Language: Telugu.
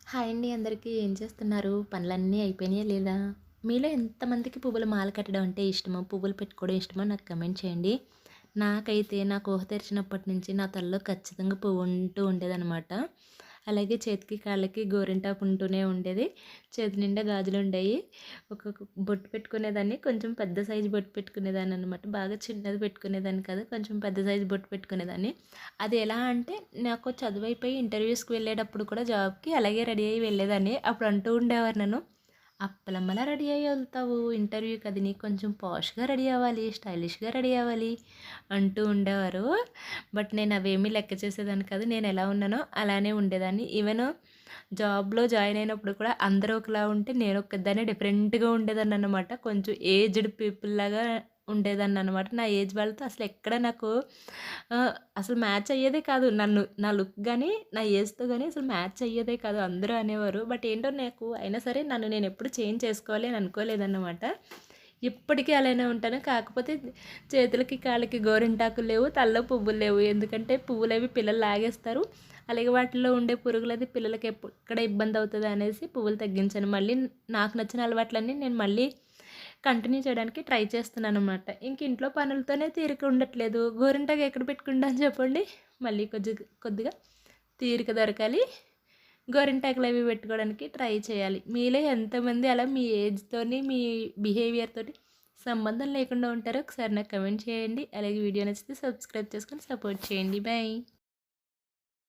హాయ్ అండి అందరికీ. ఏం చేస్తున్నారు? పనులన్నీ అయిపోయినాయా లేదా? మీలో ఎంతమందికి పువ్వుల మాల కట్టడం అంటే ఇష్టమో, పువ్వులు పెట్టుకోవడం ఇష్టమో నాకు కమెంట్ చేయండి. నాకైతే నాకు ఊహ తెరిచినప్పటి నుంచి నా తలలో ఖచ్చితంగా పువ్వు ఉంటూ ఉండేదనమాట. అలాగే చేతికి, కాళ్ళకి గోరింటాకు ఉంటూనే ఉండేది. చేతి నిండా గాజులుండేయి. ఒక్కొక్క బొట్టు పెట్టుకునేదాన్ని. కొంచెం పెద్ద సైజు బొట్టు పెట్టుకునేదాన్ని అనమాట. బాగా చిన్నది పెట్టుకునేదాన్ని కాదు. కొంచెం పెద్ద సైజు బొట్టు పెట్టుకునేదాన్ని. అది ఎలా అంటే నాకు చదువైపోయి ఇంటర్వ్యూస్‌కి వెళ్ళేటప్పుడు కూడా జాబ్‌కి అలాగే రెడీ అయ్యి వెళ్ళేదాన్ని. అప్పుడు అంటూ ఉండేవారు నన్ను, "అప్పలమ్మలా రెడీ అయ్యి వెళ్తావు ఇంటర్వ్యూకి, అది నీకు కొంచెం పాష్‌గా రెడీ అవ్వాలి, స్టైలిష్‌గా రెడీ అవ్వాలి" అంటూ ఉండేవారు. బట్ నేను అవేమీ లెక్క చేసేదాన్ని కాదు. నేను ఎలా ఉన్నానో అలానే ఉండేదాన్ని. ఈవెన్ జాబ్‌లో జాయిన్ అయినప్పుడు కూడా అందరూ ఒకలా ఉంటే నేను ఒక్కదాన్నే డిఫరెంట్‌గా ఉండేదాన్ననమాట. కొంచెం ఏజ్డ్ పీపుల్‌లాగా ఉండేదాన్ననమాట. నా ఏజ్ వాళ్ళతో అసలు ఎక్కడ నాకు అసలు మ్యాచ్ అయ్యేదే కాదు. నా లుక్ గాని, నా ఏజ్‌తో గాని అసలు మ్యాచ్ అయ్యేదే కాదు. అందరూ అనేవారు. బట్ ఏంటో నాకు అయినా సరే నన్ను నేను ఎప్పుడు చేంజ్ చేసుకోవాలి అని అనుకోలేదన్నమాట. ఇప్పటికీ అలానే ఉంటాను. కాకపోతే చేతులకి, కాళ్ళకి గోరింటాకులు లేవు. తలలో పువ్వులు లేవు. ఎందుకంటే పువ్వులవి పిల్లలు లాగేస్తారు. అలాగే వాటిలో ఉండే పురుగులది పిల్లలకి ఎక్కడ ఇబ్బంది అవుతది అనేసి పువ్వులు తగ్గించాను. మళ్ళీ నాకు నచ్చిన అలవాట్లన్నీ నేను మళ్ళీ కంటిన్యూ చేయడానికి ట్రై చేస్తున్నాననమాట. ఇంక ఇంట్లో పనులతోనే తీరిక ఉండట్లేదు. గోరింటాకు ఎక్కడ పెట్టుకుంటాను చెప్పండి? మళ్ళీ కొద్దిగా తీరిక దొరకాలి. గోరింటాకులవి పెట్టుకోవడానికి ట్రై చేయాలి. మీలో ఎంతమంది అలా మీ ఏజ్‌తోని, మీ బిహేవియర్ తోటి సంబంధం లేకుండా ఉంటారో ఒకసారి నాకు కమెంట్ చేయండి. అలాగే వీడియో నచ్చితే సబ్స్క్రైబ్ చేసుకొని సపోర్ట్ చేయండి. బాయ్.